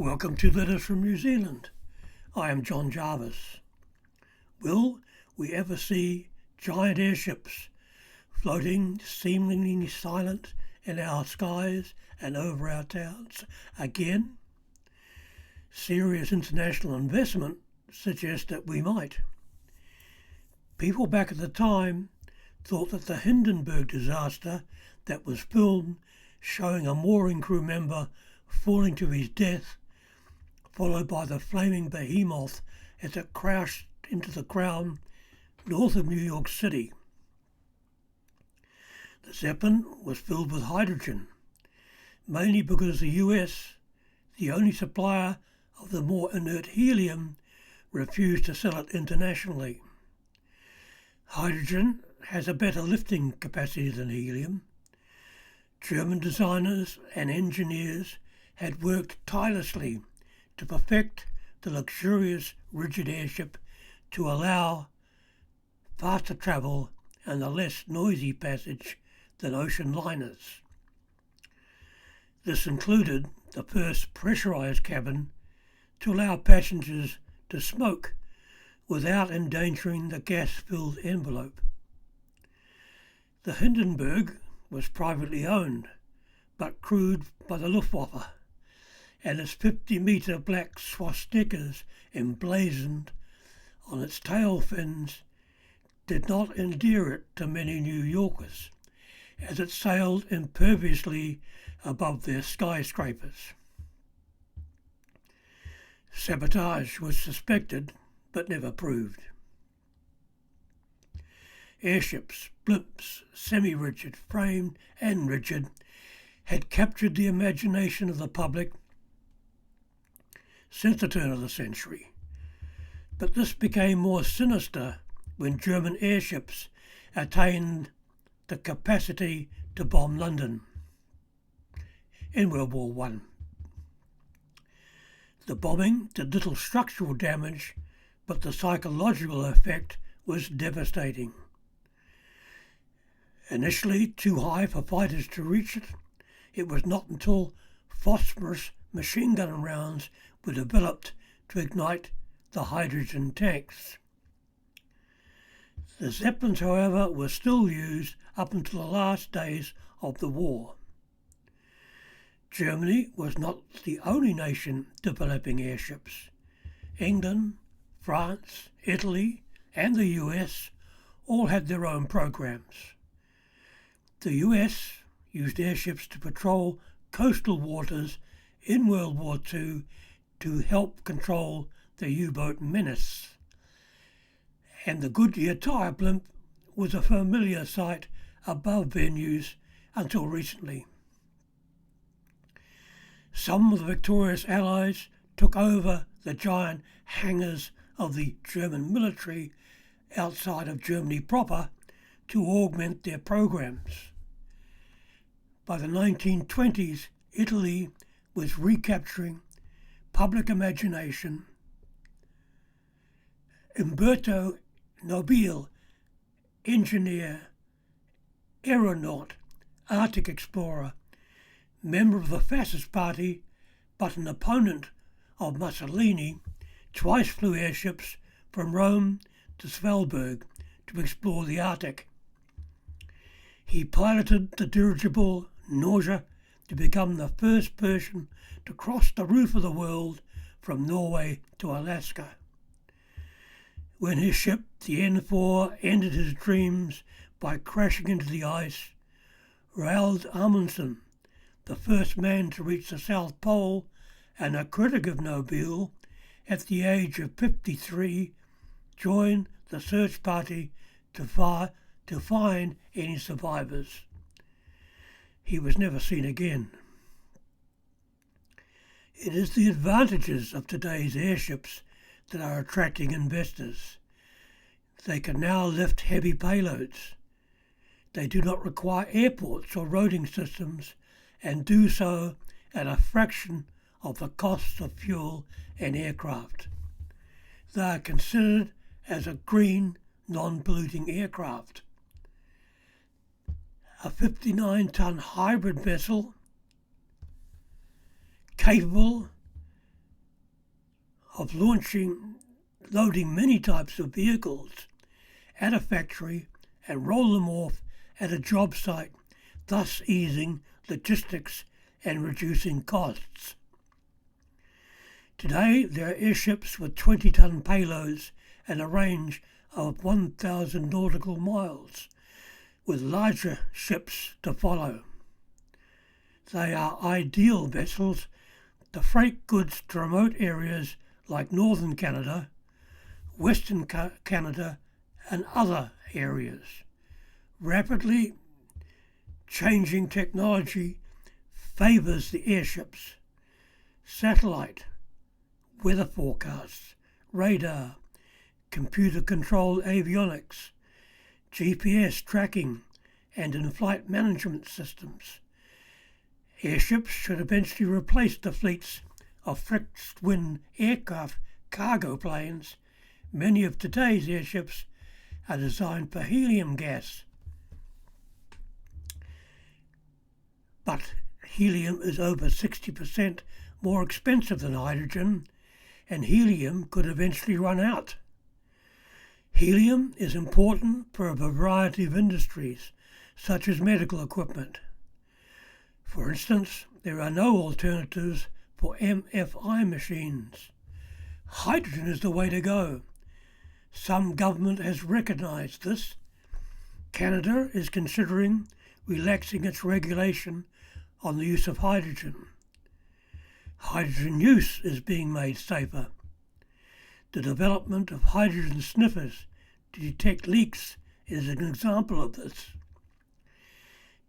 Welcome to Letters from New Zealand. I am John Jarvis. Will we ever see giant airships floating seemingly silent in our skies and over our towns again? Serious international investment suggests that we might. People back at the time thought that the Hindenburg disaster that was filmed showing a mooring crew member falling to his death, followed by the flaming behemoth as it crashed into the ground north of New York City. The Zeppelin was filled with hydrogen, mainly because the US, the only supplier of the more inert helium, refused to sell it internationally. Hydrogen has a better lifting capacity than helium. German designers and engineers had worked tirelessly to perfect the luxurious rigid airship to allow faster travel and a less noisy passage than ocean liners. This included the first pressurized cabin to allow passengers to smoke without endangering the gas-filled envelope. The Hindenburg was privately owned, but crewed by the Luftwaffe, and its 50-metre black swastikas emblazoned on its tail fins did not endear it to many New Yorkers, as it sailed imperviously above their skyscrapers. Sabotage was suspected, but never proved. Airships, blimps, semi-rigid, framed and rigid, had captured the imagination of the public since the turn of the century. But this became more sinister when German airships attained the capacity to bomb London in World War I. The bombing did little structural damage, but the psychological effect was devastating. Initially too high for fighters to reach it, it was not until phosphorus machine gun rounds were developed to ignite the hydrogen tanks. The Zeppelins, however, were still used up until the last days of the war. Germany was not the only nation developing airships. England, France, Italy, and the US all had their own programs. The US used airships to patrol coastal waters in World War II to help control the U-boat menace. And the Goodyear tire blimp was a familiar sight above venues until recently. Some of the victorious Allies took over the giant hangars of the German military outside of Germany proper to augment their programs. By the 1920s, Italy was recapturing public imagination. Umberto Nobile, engineer, aeronaut, Arctic explorer, member of the fascist party, but an opponent of Mussolini, twice flew airships from Rome to Svalbard to explore the Arctic. He piloted the dirigible Norge to become the first person to cross the roof of the world from Norway to Alaska. When his ship, the N4, ended his dreams by crashing into the ice, Roald Amundsen, the first man to reach the South Pole and a critic of Nobile, at the age of 53, joined the search party to find any survivors. He was never seen again. It is the advantages of today's airships that are attracting investors. They can now lift heavy payloads. They do not require airports or roading systems and do so at a fraction of the costs of fuel and aircraft. They are considered as a green, non-polluting aircraft. A 59-ton hybrid vessel capable of loading many types of vehicles at a factory and roll them off at a job site, thus easing logistics and reducing costs. Today there are airships with 20-ton payloads and a range of 1,000 nautical miles, with larger ships to follow. They are ideal vessels to freight goods to remote areas like northern Canada, western Canada and other areas. Rapidly changing technology favours the airships. Satellite, weather forecasts, radar, computer-controlled avionics, GPS tracking and in-flight management systems. Airships should eventually replace the fleets of fixed-wing aircraft cargo planes. Many of today's airships are designed for helium gas. But helium is over 60% more expensive than hydrogen, and helium could eventually run out. Helium is important for a variety of industries, such as medical equipment. For instance, there are no alternatives for MFI machines. Hydrogen is the way to go. Some government has recognised this. Canada is considering relaxing its regulation on the use of hydrogen. Hydrogen use is being made safer. The development of hydrogen sniffers to detect leaks is an example of this.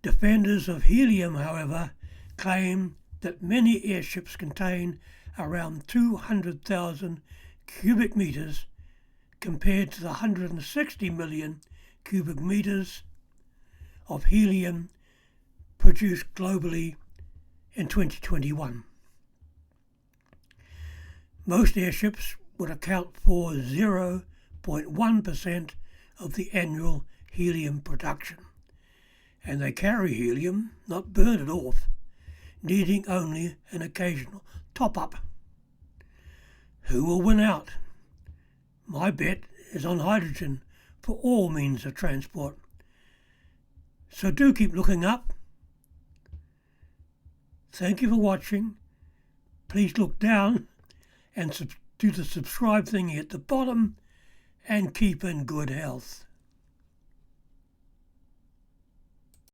Defenders of helium, however, claim that many airships contain around 200,000 cubic metres compared to the 160 million cubic metres of helium produced globally in 2021. Most airships would account for 0.1% of the annual helium production, and they carry helium, not burn it off, needing only an occasional top-up. Who will win out? My bet is on hydrogen for all means of transport. So do keep looking up. Thank you for watching. Please look down and do the subscribe thingy at the bottom and keep in good health.